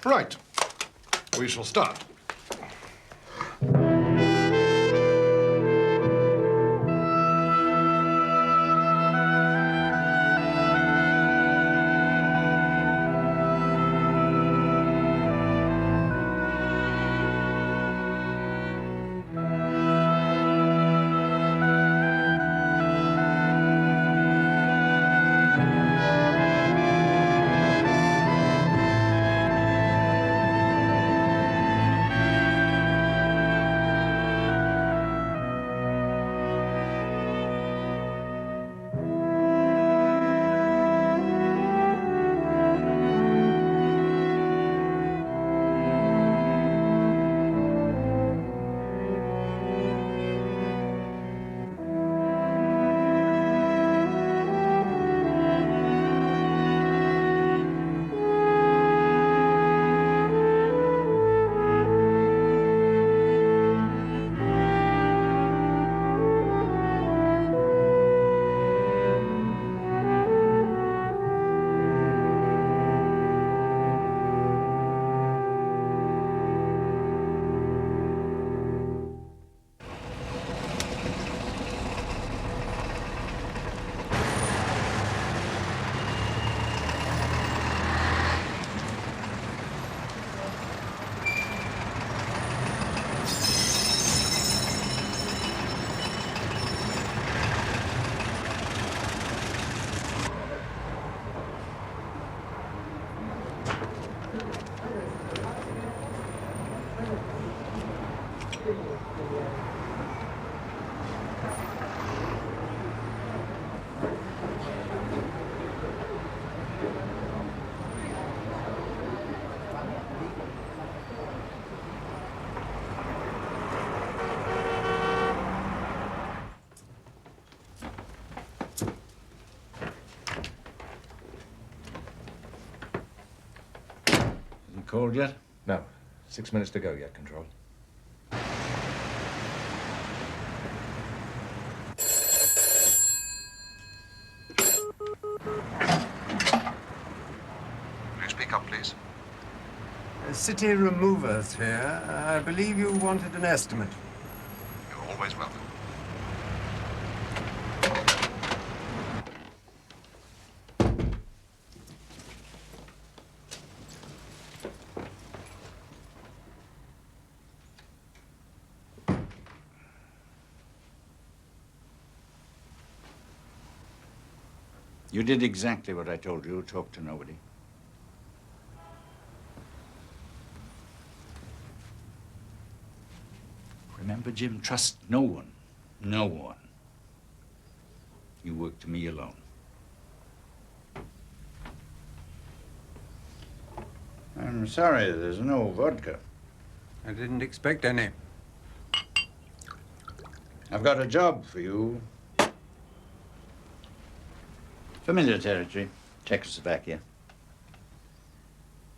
Right. We shall start. Called yet? No. 6 minutes to go yet, Control. Will you speak up, please? City removers here. I believe you wanted an estimate. You're always welcome. You did exactly what I told you. Talk to nobody. Remember, Jim, trust no one. No one. You work to me alone. I'm sorry, there's no vodka. I didn't expect any. I've got a job for you. Familiar territory, Czechoslovakia.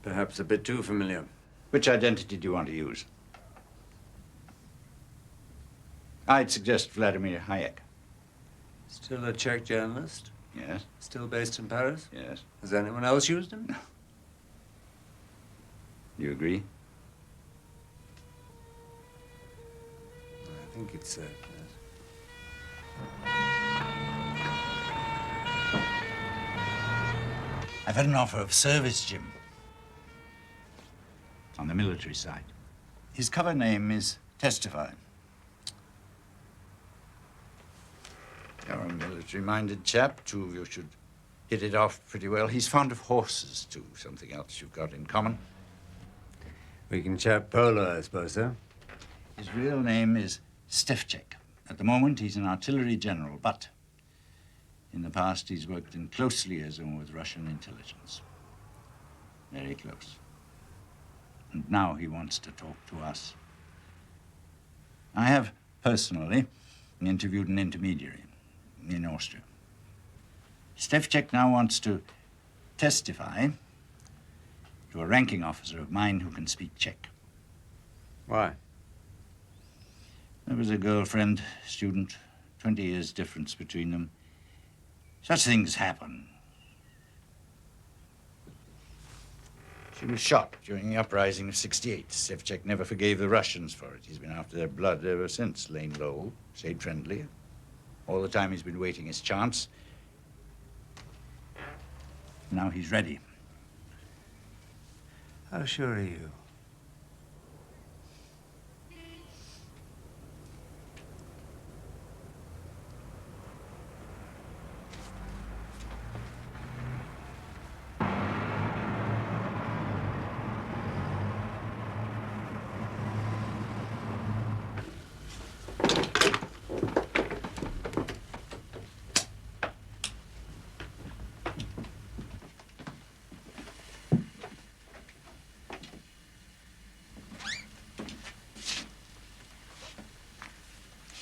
Perhaps a bit too familiar. Which identity do you want to use? I'd suggest Vladimir Hayek. Still a Czech journalist? Yes. Still based in Paris? Yes. Has anyone else used him? No. You agree? I think it's yes. I've had an offer of service, Jim. On the military side. His cover name is Testify. You're a military-minded chap. Two of you should hit it off pretty well. He's fond of horses, too. Something else you've got in common. We can chat polo, I suppose, sir. His real name is Stefchek. At the moment, he's an artillery general, but in the past, he's worked in close liaison with Russian intelligence. Very close. And now he wants to talk to us. I have, personally, interviewed an intermediary in Austria. Stefchek now wants to testify to a ranking officer of mine who can speak Czech. Why? There was a girlfriend, student, 20 years difference between them. Such things happen. She was shot during the uprising of '68. Sevchek never forgave the Russians for it. He's been after their blood ever since, laying low, stayed friendly. All the time he's been waiting his chance. Now he's ready. How sure are you?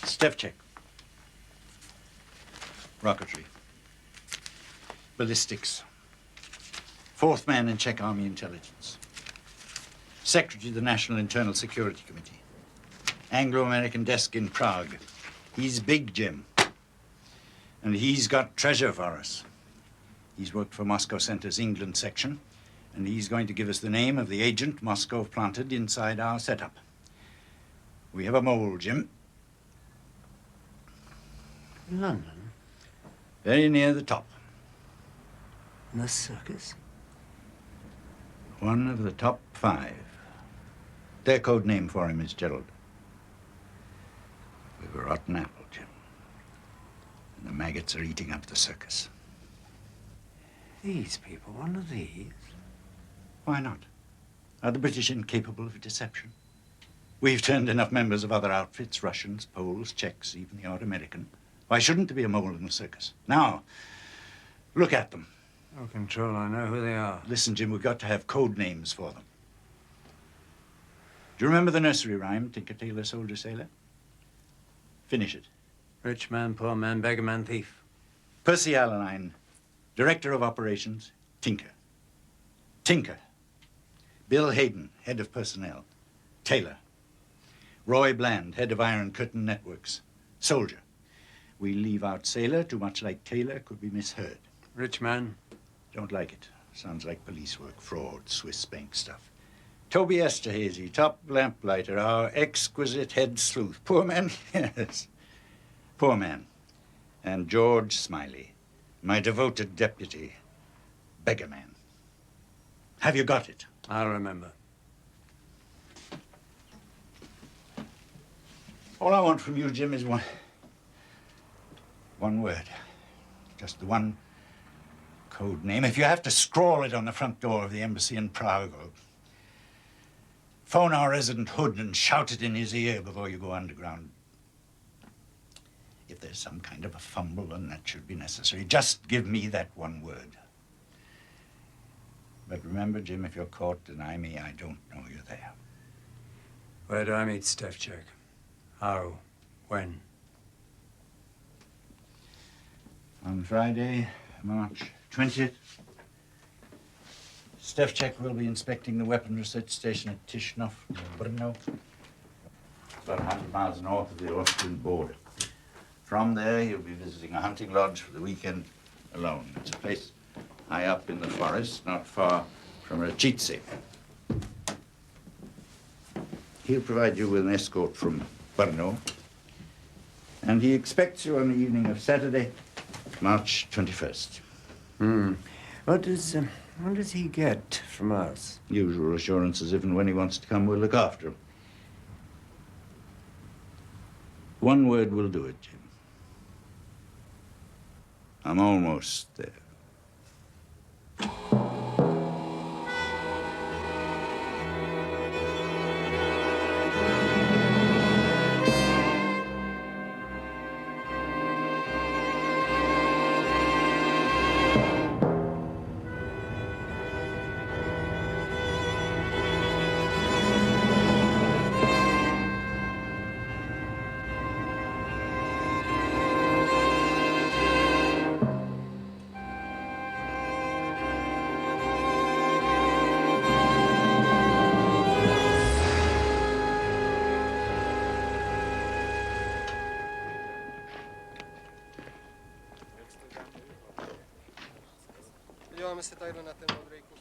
Stevchik. Rocketry. Ballistics. Fourth man in Czech Army Intelligence. Secretary of the National Internal Security Committee. Anglo-American desk in Prague. He's big, Jim. And he's got treasure for us. He's worked for Moscow Center's England section, and he's going to give us the name of the agent Moscow planted inside our setup. We have a mole, Jim. London? Very near the top. In the circus? One of the top 5. Their code name for him is Gerald. We've a rotten apple, Jim. And the maggots are eating up the circus. These people, one of these? Why not? Are the British incapable of deception? We've turned enough members of other outfits, Russians, Poles, Czechs, even the odd American. Why shouldn't there be a mole in the circus? Now, look at them. Oh, Control, I know who they are. Listen, Jim, we've got to have code names for them. Do you remember the nursery rhyme, Tinker, Tailor, Soldier, Sailor? Finish it. Rich man, poor man, beggar man, thief. Percy Alleline, Director of Operations, Tinker. Tinker. Bill Haydon, Head of Personnel, Tailor. Roy Bland, Head of Iron Curtain Networks, Soldier. We leave out Sailor, too much like Tailor, could be misheard. Rich man? Don't like it. Sounds like police work, fraud, Swiss bank stuff. Toby Esterhase, top lamplighter, our exquisite head sleuth. Poor man, yes. Poor man. And George Smiley, my devoted deputy, beggar man. Have you got it? I'll remember. All I want from you, Jim, is one word. Just the one code name. If you have to scrawl it on the front door of the embassy in Prague, or phone our resident Hood and shout it in his ear before you go underground. If there's some kind of a fumble, and that should be necessary, just give me that one word. But remember, Jim, if you're caught, deny me, I don't know you're there. Where do I meet Stevchik? How? When? On Friday, March 20th, Stevchik will be inspecting the weapon research station at Tishnov, near Brno. It's about 100 miles north of the Austrian border. From there, he'll be visiting a hunting lodge for the weekend alone. It's a place high up in the forest, not far from Richardson. He'll provide you with an escort from Brno, and he expects you on the evening of Saturday, March 21st. What does he get from us? Usual assurances, if and when he wants to come, we'll look after him. One word will do it, Jim. I'm almost there. Podíváme se tady na ten modrý kus.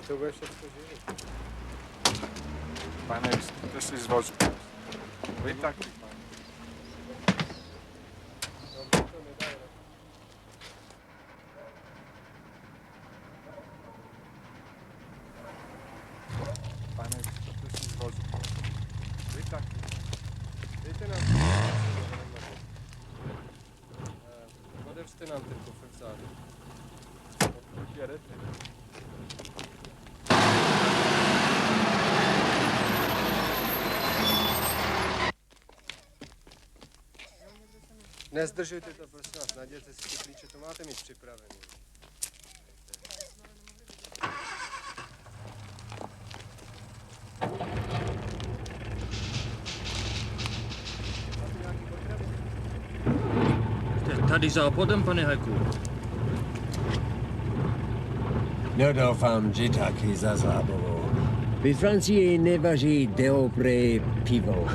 To bude všechno živit. Pane, jste si z vozu. Vy taky, pane. Pane, jste si z vozu. Vy taky. Dejte nám odevřte nám ten kufr vzadu. Odkud jedete? Nezdržujte to, prosím vás, nadělte si ty klíče, to máte mít připravený. Jste tady za obchodem, pane Hajku? No doufám, že taky za zábavou. Ve Francii nevaří dobré pivo.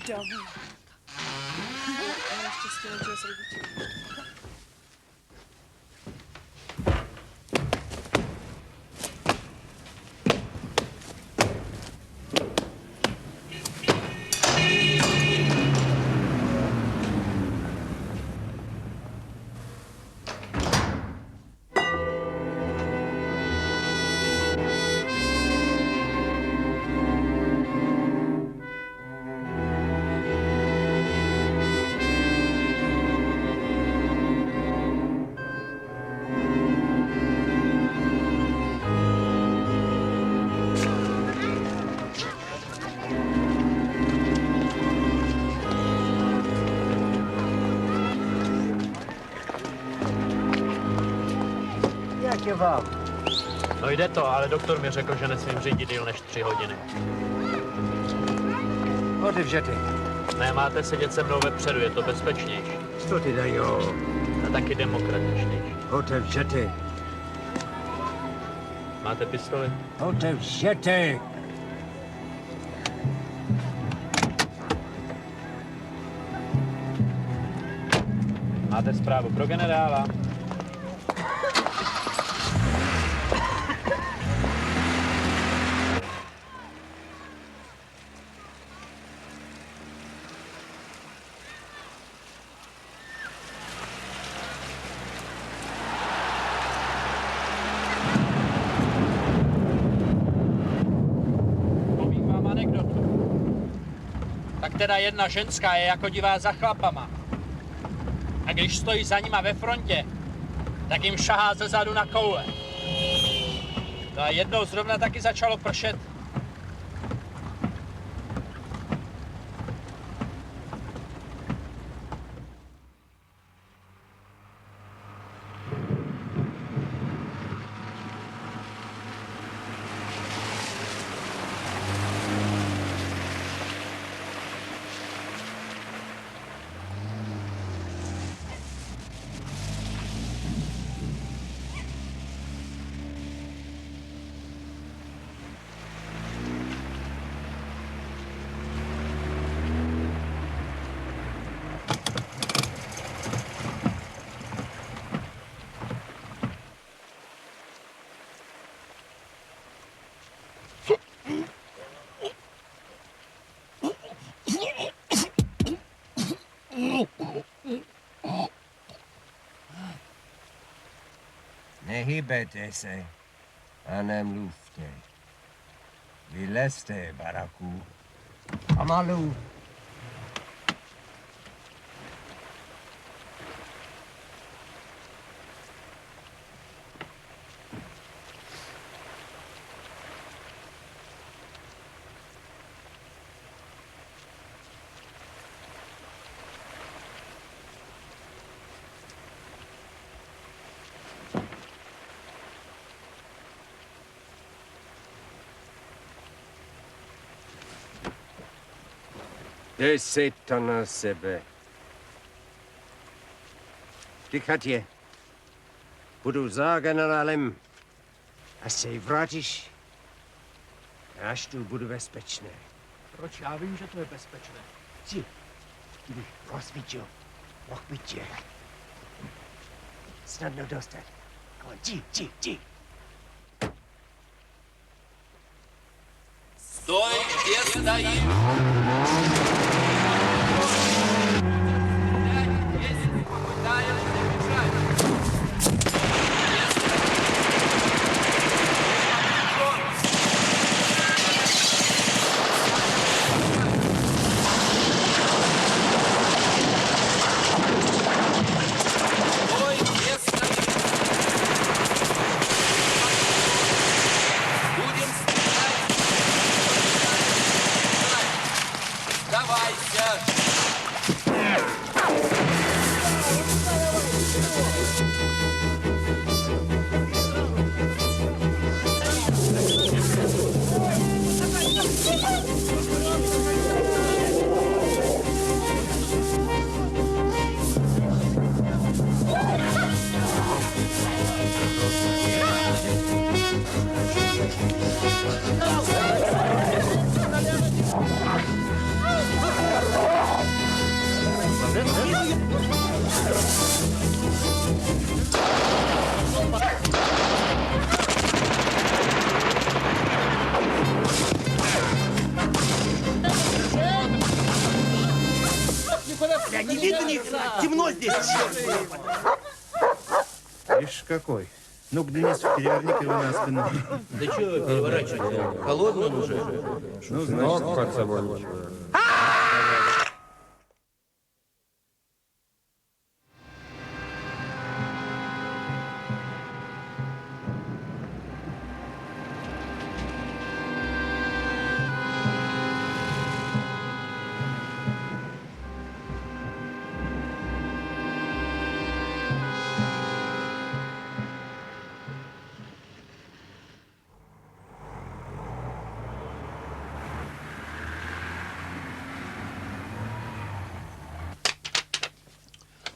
Davu. Štěstí nežije s rodiči. Jak je vám? No jde to, ale doktor mi řekl, že nesmím řídit díl než 3 hodiny. Otevřete. Ne, máte sedět se mnou vepředu, je to bezpečnější. Co ty dajo? A taky demokratičnější. Otevřete. Máte pistoli? Otevřete. Máte zprávu pro generála? Povím vám anekdotu. Tak teda jedna ženská je jako divá za chlapama. A když stojí za nima ve frontě, tak jim šahá ze zadu na koule. No a jednou zrovna taky začalo pršet. Nehybete se a nemluvte. Vylezte, baraku. Pomalu. Dej si to na sebe. Dychat je. Budu za generálem. Až se vrátíš, až tu budu bezpečné. Proč? Já vím, že to je bezpečné. Ti, kdybych rozvítil, mohl by tě snadno dostat. Come on, ti. Stoj, je tady! Ишь какой. Ну, Гнес, переверни-ка его на спину. Ты чего переворачиваешься? Холодный он уже? Ну, значит, под собой ничего.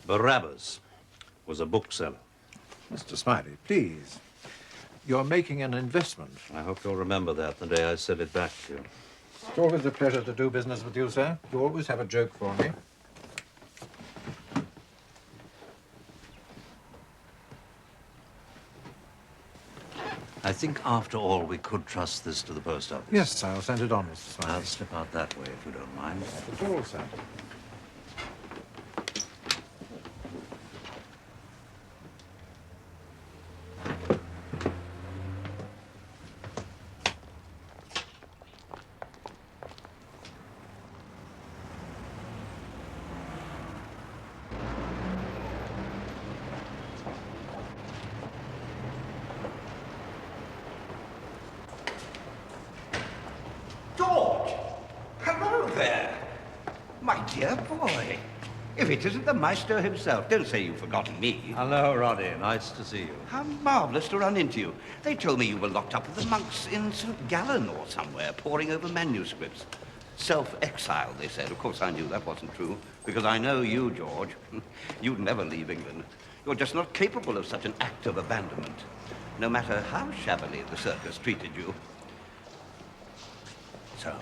Barabbas was a bookseller. Mr. Smiley, please. You're making an investment. I hope you'll remember that the day I sell it back to you. It's always a pleasure to do business with you, sir. You always have a joke for me. I think, after all, we could trust this to the post office. Yes, I'll send it on, Mr. Smiley. I'll slip out that way, if you don't mind. Not at all, sir. George! Hello there! My dear boy. If it isn't the Maestro himself, don't say you've forgotten me. Hello, Roddy. Nice to see you. How marvellous to run into you. They told me you were locked up with the monks in St. Gallen or somewhere, poring over manuscripts. Self-exile, they said. Of course, I knew that wasn't true, because I know you, George. You'd never leave England. You're just not capable of such an act of abandonment, no matter how shabbily the circus treated you. So,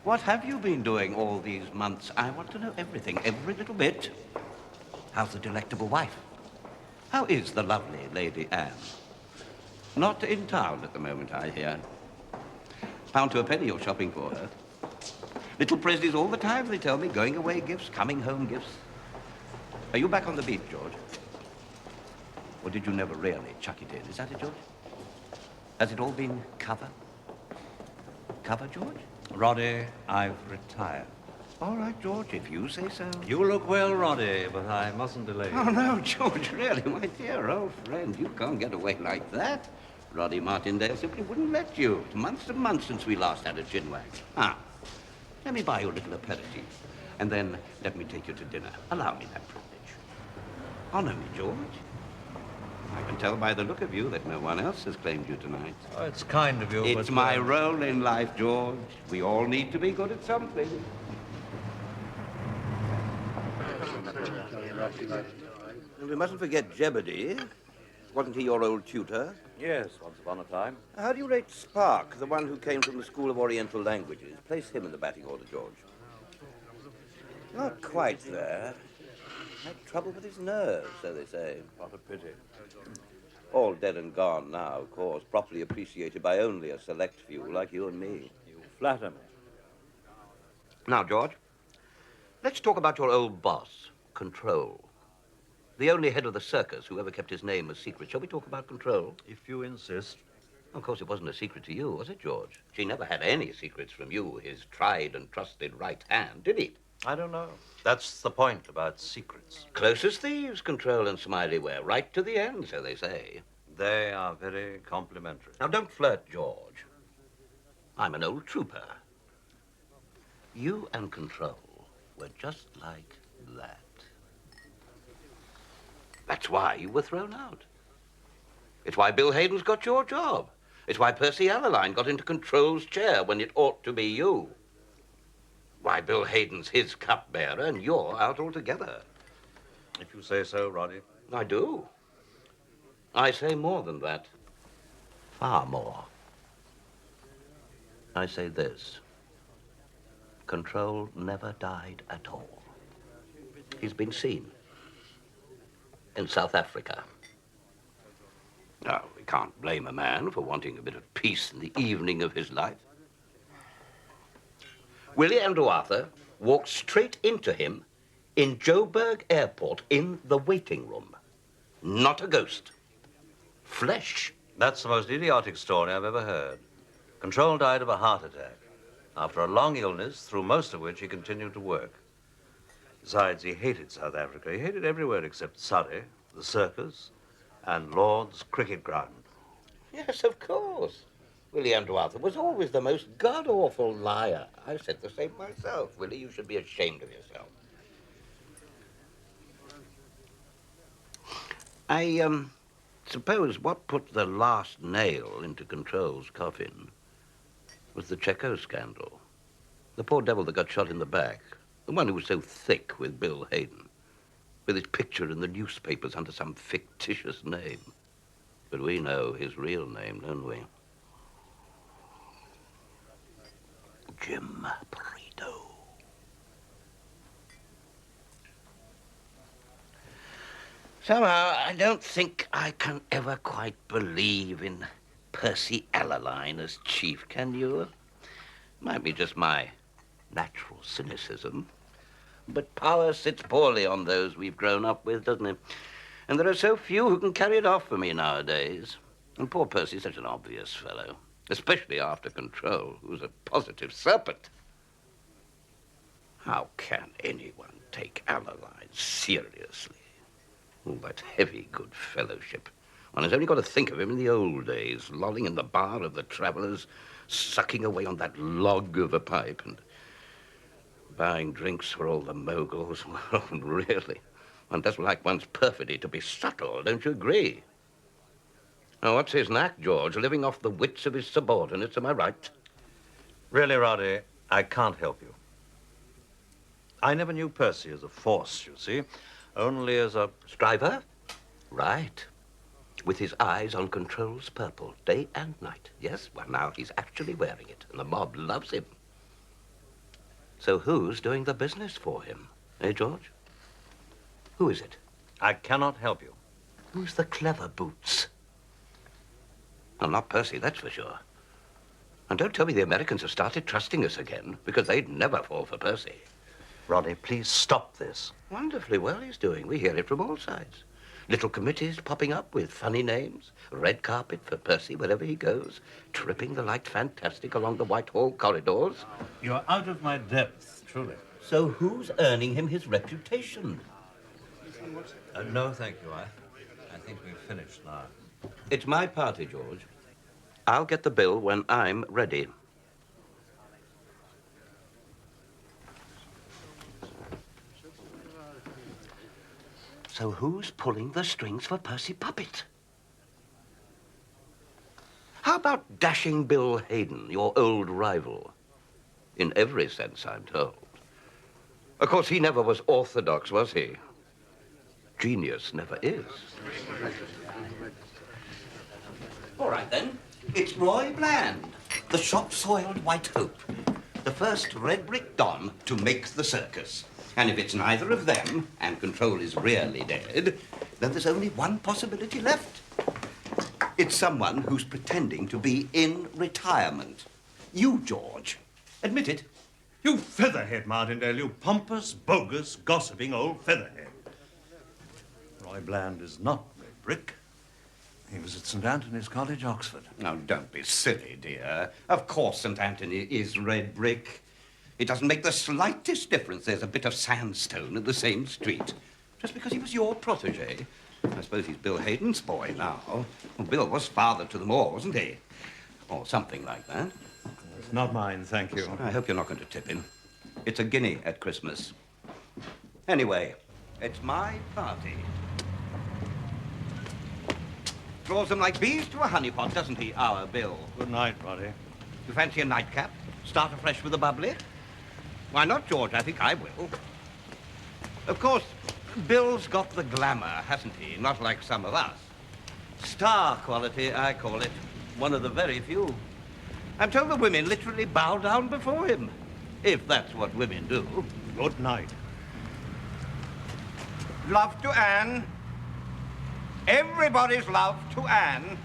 what have you been doing all these months? I want to know everything, every little bit. How's the delectable wife? How is the lovely Lady Anne? Not in town at the moment, I hear. Pound to a penny you're shopping for her. Little presents all the time, they tell me. Going away gifts, coming home gifts. Are you back on the beach, George? Or did you never really chuck it in? Is that it, George? Has it all been cover? Cover, George? Roddy, I've retired. All right, George, if you say so. You look well, Roddy, but I mustn't delay you. Oh, no, George, really, my dear old friend, you can't get away like that. Roddy Martindale simply wouldn't let you. It's months and months since we last had a gin wag. Ah, let me buy you a little aperitif, and then let me take you to dinner. Allow me that privilege. Honor me, George. I can tell by the look of you that no one else has claimed you tonight. Oh, it's kind of you, It's but... my role in life, George. We all need to be good at something. And we mustn't forget Jebediah. Wasn't he your old tutor? Yes, once upon a time. How do you rate Spark, the one who came from the School of Oriental Languages? Place him in the batting order, George. Not quite there. Had trouble with his nerves, so they say. What a pity. All dead and gone now, of course, properly appreciated by only a select few like you and me. You flatter me. Now, George, let's talk about your old boss, Control. The only head of the circus who ever kept his name a secret. Shall we talk about Control? If you insist. Of course, it wasn't a secret to you, was it, George? She never had any secrets from you, his tried and trusted right hand, did he? I don't know. That's the point about secrets. Close as thieves, Control and Smiley were, right to the end, so they say. They are very complimentary. Now, don't flirt, George. I'm an old trooper. You and Control were just like that. That's why you were thrown out. It's why Bill Haydon's got your job. It's why Percy Alleline got into Control's chair when it ought to be you. Why Bill Haydon's his cupbearer and you're out altogether. If you say so, Roddy. I do. I say more than that. Far more. I say this. Control never died at all. He's been seen. In South Africa. Now, we can't blame a man for wanting a bit of peace in the evening of his life. Willie Andrew Arthur walked straight into him in Joburg Airport in the waiting room. Not a ghost. Flesh. That's the most idiotic story I've ever heard. Control died of a heart attack after a long illness, through most of which he continued to work. Besides, he hated South Africa. He hated everywhere except Surrey, the Circus, and Lord's cricket ground. Yes, of course. Willie Andrew Arthur was always the most god-awful liar. I said the same myself. Willie, you should be ashamed of yourself. I suppose what put the last nail into Control's coffin was the Czech scandal. The poor devil that got shot in the back. The one who was so thick with Bill Haydon. With his picture in the newspapers under some fictitious name. But we know his real name, don't we? Jim Prideaux. Somehow, I don't think I can ever quite believe in Percy Alleline as chief, can you? Might be just my natural cynicism. But power sits poorly on those we've grown up with, doesn't it? And there are so few who can carry it off for me nowadays. And poor Percy's such an obvious fellow, especially after Control, who's a positive serpent. How can anyone take Alleline seriously? All that heavy good fellowship. One has only got to think of him in the old days, lolling in the bar of the Travellers, sucking away on that log of a pipe and buying drinks for all the moguls. Well, really, one doesn't like one's perfidy to be subtle, don't you agree? Now, what's his knack, George? Living off the wits of his subordinates, am I right? Really, Roddy, I can't help you. I never knew Percy as a force, you see, only as a... Striver? Right. With his eyes on Control's purple, day and night. Yes, well, now he's actually wearing it, and the mob loves him. So who's doing the business for him? Eh, George? Who is it? I cannot help you. Who's the clever boots? Well, not Percy, that's for sure. And don't tell me the Americans have started trusting us again, because they'd never fall for Percy. Roddy, please stop this. Wonderfully well he's doing. We hear it from all sides. Little committees popping up with funny names. Red carpet for Percy wherever he goes. Tripping the light fantastic along the Whitehall corridors. You're out of my depth, truly. So who's earning him his reputation? No, thank you. I think we've finished now. It's my party, George. I'll get the bill when I'm ready. So who's pulling the strings for Percy Puppet? How about dashing Bill Haydon, your old rival? In every sense, I'm told. Of course, he never was orthodox, was he? Genius never is. All right, then. It's Roy Bland, the shop-soiled White Hope, the first red brick don to make the circus. And if it's neither of them, and Control is really dead, then there's only one possibility left. It's someone who's pretending to be in retirement. You, George. Admit it. You featherhead, Martindale, you pompous, bogus, gossiping old featherhead. Roy Bland is not red brick. He was at St. Anthony's College, Oxford. Now, don't be silly, dear. Of course St. Anthony is red brick. It doesn't make the slightest difference there's a bit of sandstone in the same street. Just because he was your protege. I suppose he's Bill Haydon's boy now. Well, Bill was father to them all, wasn't he? Or something like that. It's not mine, thank you. I hope you're not going to tip him. It's a guinea at Christmas. Anyway, it's my party. Draws them like bees to a honeypot, doesn't he, our Bill? Good night, Roddy. You fancy a nightcap? Start afresh with a bubbly? Why not, George? I think I will. Of course, Bill's got the glamour, hasn't he? Not like some of us. Star quality, I call it. One of the very few. I'm told the women literally bow down before him. If that's what women do. Good night. Love to Anne. Everybody's love to Anne.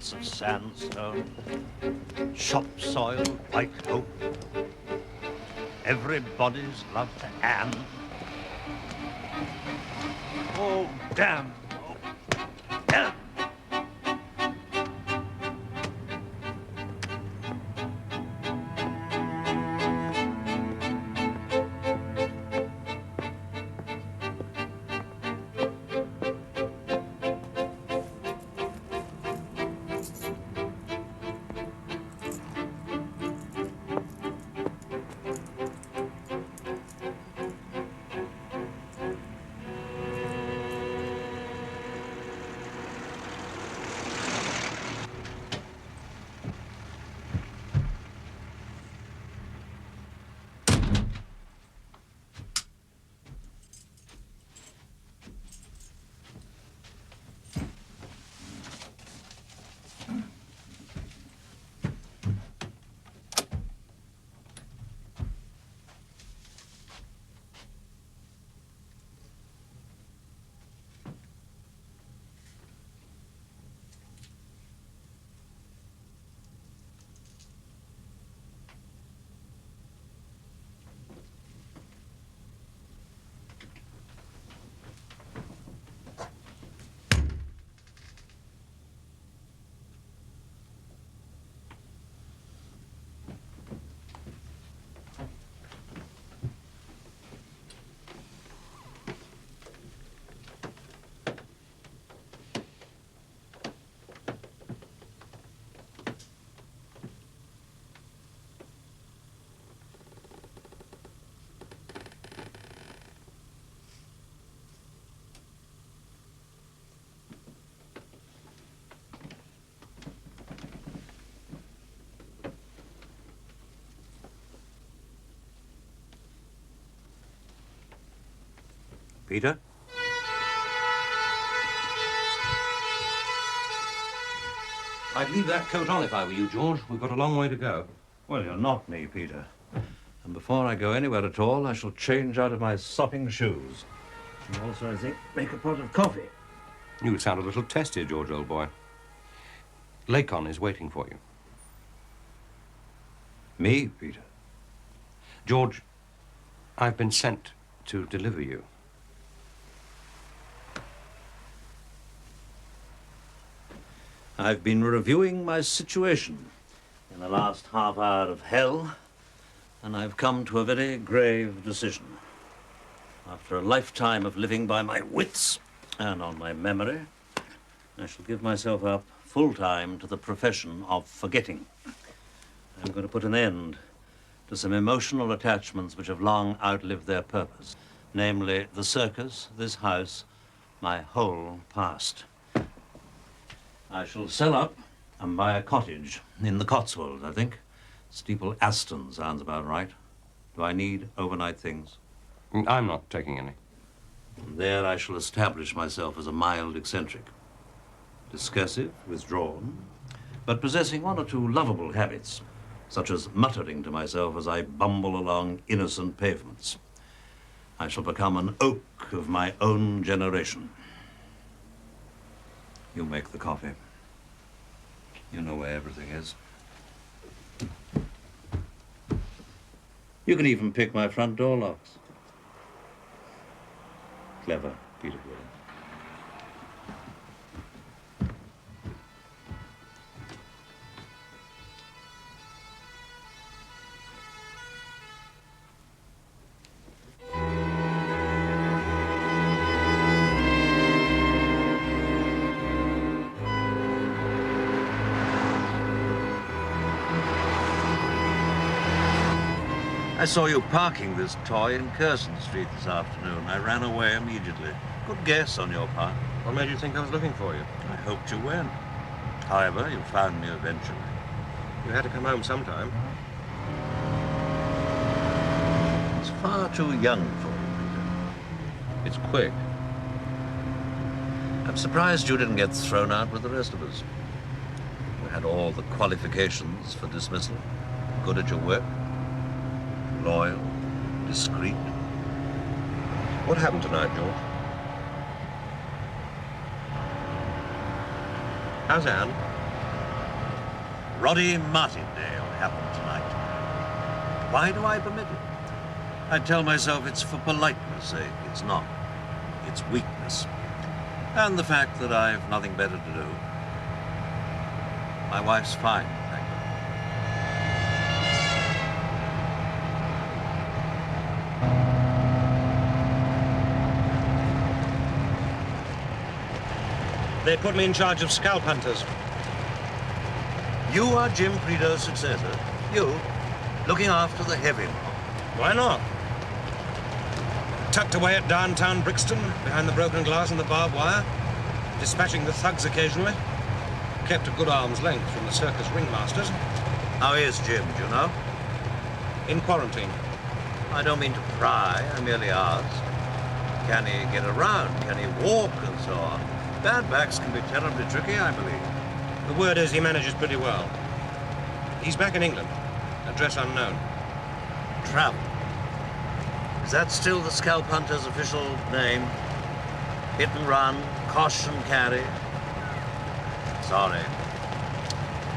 bits of sandstone, shop-soiled white hope. Everybody's love to Anne. Oh, damn. Oh, damn. Peter? I'd leave that coat on if I were you, George. We've got a long way to go. Well, you're not me, Peter. And before I go anywhere at all, I shall change out of my sopping shoes. And also, I think, make a pot of coffee. You sound a little testy, George, old boy. Lacon is waiting for you. Me, Peter? George, I've been sent to deliver you. I've been reviewing my situation in the last half hour of hell, and I've come to a very grave decision. After a lifetime of living by my wits and on my memory, I shall give myself up full-time to the profession of forgetting. I'm going to put an end to some emotional attachments which have long outlived their purpose, namely the circus, this house, my whole past. I shall sell up and buy a cottage in the Cotswolds, I think. Steeple Aston sounds about right. Do I need overnight things? I'm not taking any. And there I shall establish myself as a mild eccentric. Discursive, withdrawn, but possessing one or two lovable habits, such as muttering to myself as I bumble along innocent pavements. I shall become an oak of my own generation. You make the coffee. You know where everything is. You can even pick my front door locks. Clever, Peter. I saw you parking this toy in Curzon Street this afternoon. I ran away immediately. Good guess on your part. What made you think I was looking for you? I hoped you weren't. However, you found me eventually. You had to come home sometime. It's far too young for you, Peter. It's quick. I'm surprised you didn't get thrown out with the rest of us. You had all the qualifications for dismissal. Good at your work. Loyal, discreet. What happened tonight, George? How's Anne? Roddy Martindale happened tonight. Why do I permit it? I tell myself it's for politeness' sake. It's not. It's weakness. And the fact that I've nothing better to do. My wife's fine, thank you. They put me in charge of scalp hunters. You are Jim Prideaux' successor. You, looking after the heavy mob. Why not? Tucked away at downtown Brixton, behind the broken glass and the barbed wire, dispatching the thugs occasionally. Kept a good arm's length from the circus ringmasters. How is Jim, do you know? In quarantine. I don't mean to pry, I merely ask. Can he get around? Can he walk and so on? Bad backs can be terribly tricky, I believe. The word is he manages pretty well. He's back in England. Address unknown. Travel. Is that still the scalp hunter's official name? Hit and run, cosh and carry? Sorry.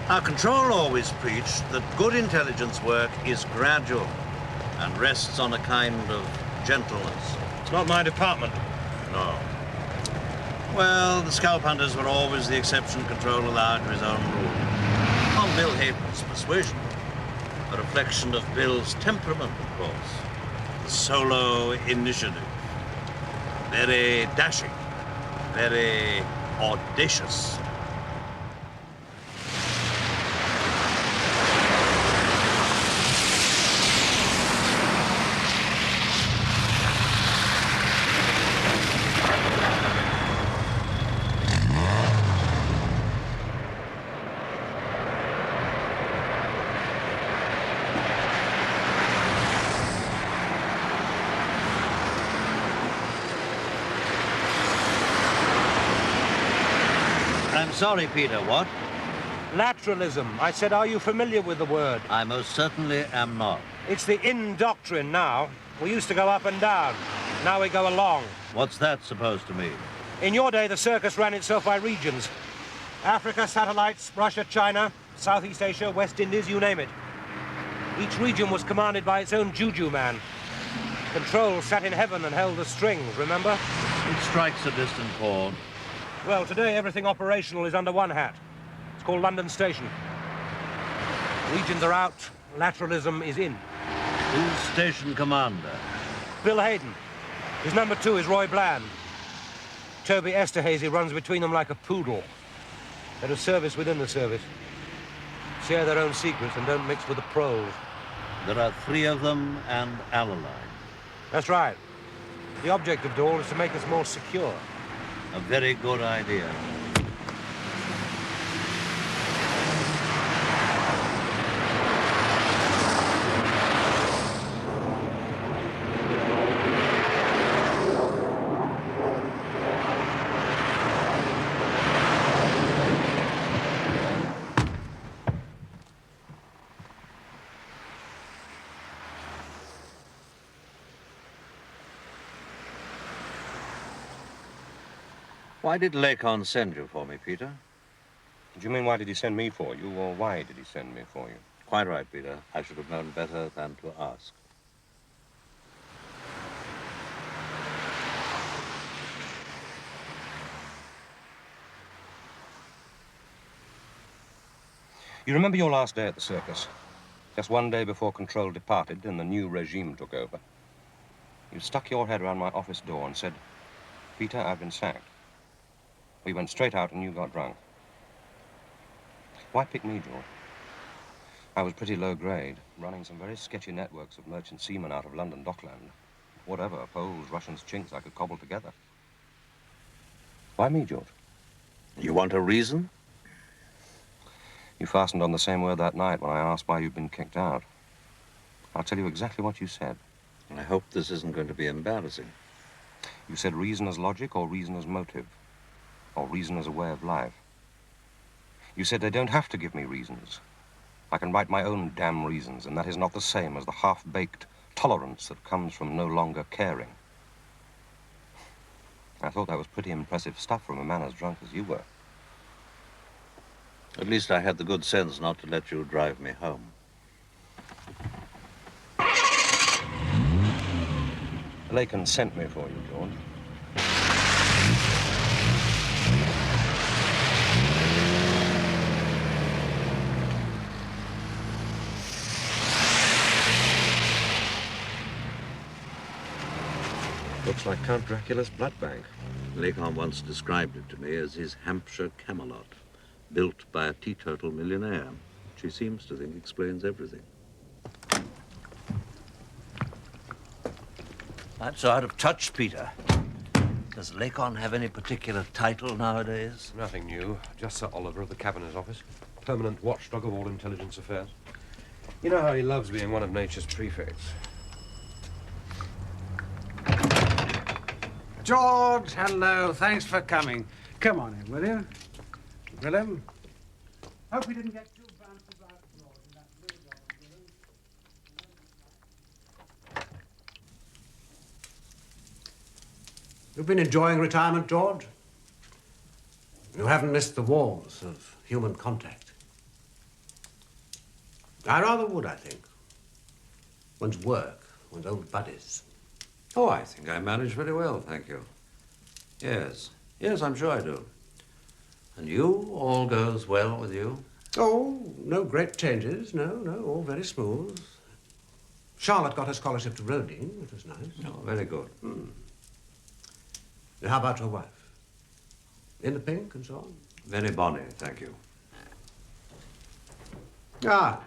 Our control always preached that good intelligence work is gradual and rests on a kind of gentleness. It's not my department. No. Well, the scalp hunters were always the exception Control allowed to his own rule. On Bill Haydon's persuasion. A reflection of Bill's temperament, of course. The solo initiative. Very dashing. Very audacious. Sorry, Peter, what? Lateralism. I said, are you familiar with the word? I most certainly am not. It's the in doctrine now. We used to go up and down. Now we go along. What's that supposed to mean? In your day, the circus ran itself by regions. Africa, satellites, Russia, China, Southeast Asia, West Indies, you name it. Each region was commanded by its own juju man. Control sat in heaven and held the strings, remember? It strikes a distant chord. Well, today everything operational is under one hat. It's called London Station. Regions are out, lateralism is in. Who's station commander? Bill Haydon. His number 2 is Roy Bland. Toby Esterhase runs between them like a poodle. They're a service within the service. Share their own secrets and don't mix with the pros. There are 3 of them and Alleline. That's right. The object of it all is to make us more secure. A very good idea. Why did Lacon send you for me, Peter? Do you mean why did he send me for you, or why did he send me for you? Quite right, Peter. I should have known better than to ask. You remember your last day at the circus? Just one day before Control departed and the new regime took over. You stuck your head around my office door and said, Peter, I've been sacked. We went straight out and you got drunk. Why pick me, George? I was pretty low grade, running some very sketchy networks of merchant seamen out of London Dockland. Whatever, Poles, Russians, Chinks I could cobble together. Why me, George? You want a reason? You fastened on the same word that night when I asked why you'd been kicked out. I'll tell you exactly what you said. I hope this isn't going to be embarrassing. You said reason as logic or reason as motive. Or reason as a way of life. You said they don't have to give me reasons. I can write my own damn reasons, and that is not the same as the half-baked tolerance that comes from no longer caring. I thought that was pretty impressive stuff from a man as drunk as you were. At least I had the good sense not to let you drive me home. Lacan sent me for you, George. Looks like Count Dracula's blood bank. Lacan once described it to me as his Hampshire Camelot, built by a teetotal millionaire, which he seems to think explains everything. I'm so out of touch, Peter. Does Lacan have any particular title nowadays? Nothing new. Just Sir Oliver of the Cabinet Office. Permanent watchdog of all intelligence affairs. You know how he loves being one of nature's prefects. George, hello. Thanks for coming. Come on in, will you? Willem? Hope we didn't get too fancy about George in that blue job of Willem. You've been enjoying retirement, George? You haven't missed the warmth of human contact. I rather would, I think. One's work, one's old buddies. Oh, I think I manage very well, thank you. Yes, I'm sure I do. And you, all goes well with you? Oh, no great changes. No, all very smooth. Charlotte got her scholarship to Roding, which was nice. Oh, very good. How about your wife? In the pink and so on? Very bonny, thank you. Ah,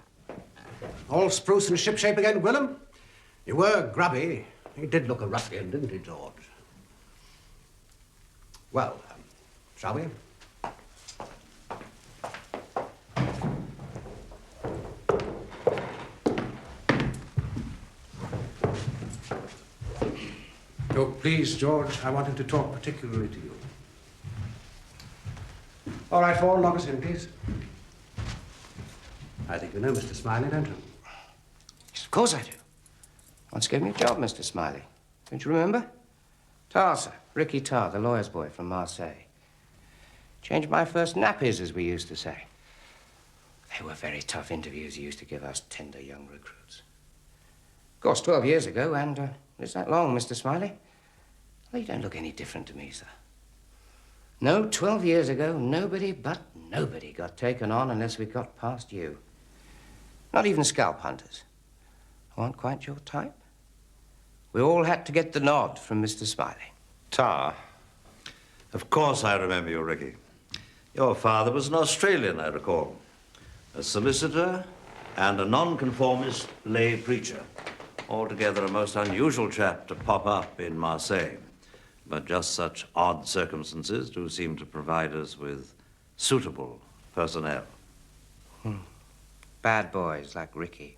all spruce and shipshape again, Willem? You were grubby. He did look a ruffian, didn't he, George? Well, shall we? Oh, please, George, I wanted to talk particularly to you. All right, Paul, log us in, please. I think you know Mr. Smiley, don't you? Yes, of course I do. Once gave me a job, Mr. Smiley. Don't you remember? Tarr, sir. Ricki Tarr, the lawyer's boy from Marseille. Changed my first nappies, as we used to say. They were very tough interviews he used to give us tender young recruits. Of course, 12 years ago, and is that long, Mr. Smiley? Well, you don't look any different to me, sir. No, 12 years ago, nobody but nobody got taken on unless we got past you. Not even scalp hunters. Who aren't quite your type. We all had to get the nod from Mr. Smiley. Tarr. Of course I remember you, Ricky. Your father was an Australian, I recall. A solicitor and a nonconformist lay preacher. Altogether a most unusual chap to pop up in Marseille. But just such odd circumstances do seem to provide us with suitable personnel. Bad boys like Ricky.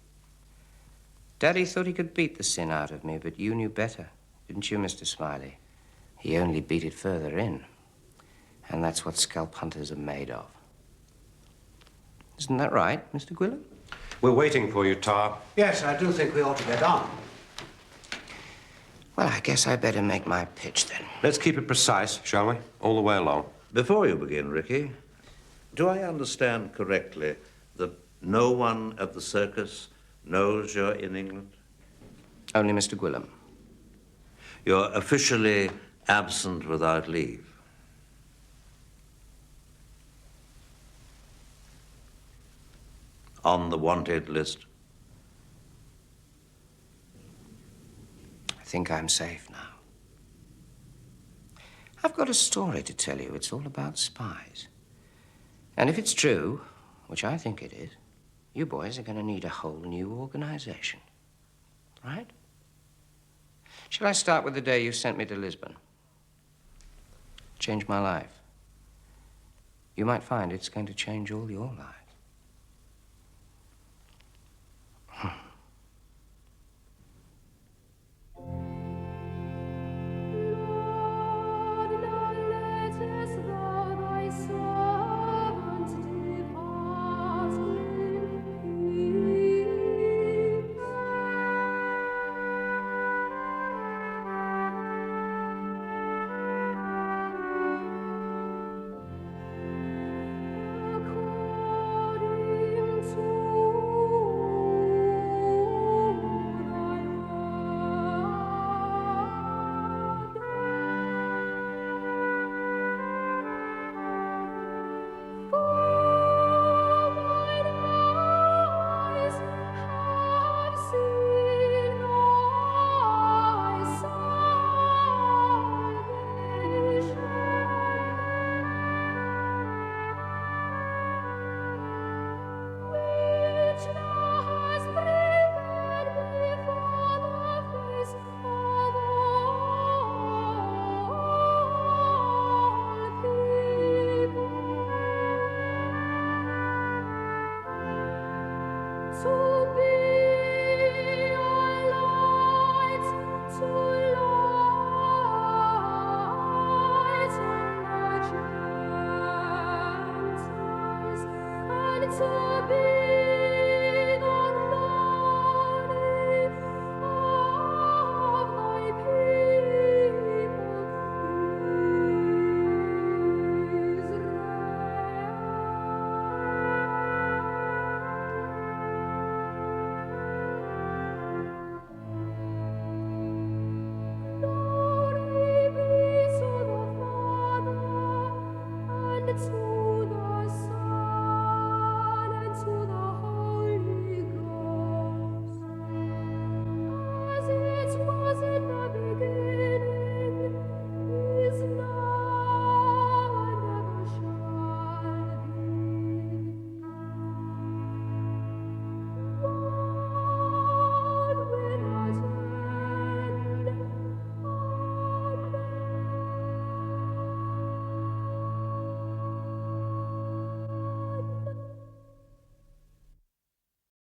Daddy thought he could beat the sin out of me, but you knew better, didn't you, Mr. Smiley? He only beat it further in. And that's what scalp hunters are made of. Isn't that right, Mr. Gwilym? We're waiting for you, Tarr. Yes, I do think we ought to get on. Well, I guess I better make my pitch then. Let's keep it precise, shall we? All the way along. Before you begin, Ricky, do I understand correctly that no one at the circus knows you're in England? Only Mr. Gwilym. You're officially absent without leave. On the wanted list. I think I'm safe now. I've got a story to tell you. It's all about spies. And if it's true, which I think it is, you boys are going to need a whole new organization. Right? Shall I start with the day you sent me to Lisbon? Changed my life. You might find it's going to change all your lives. To be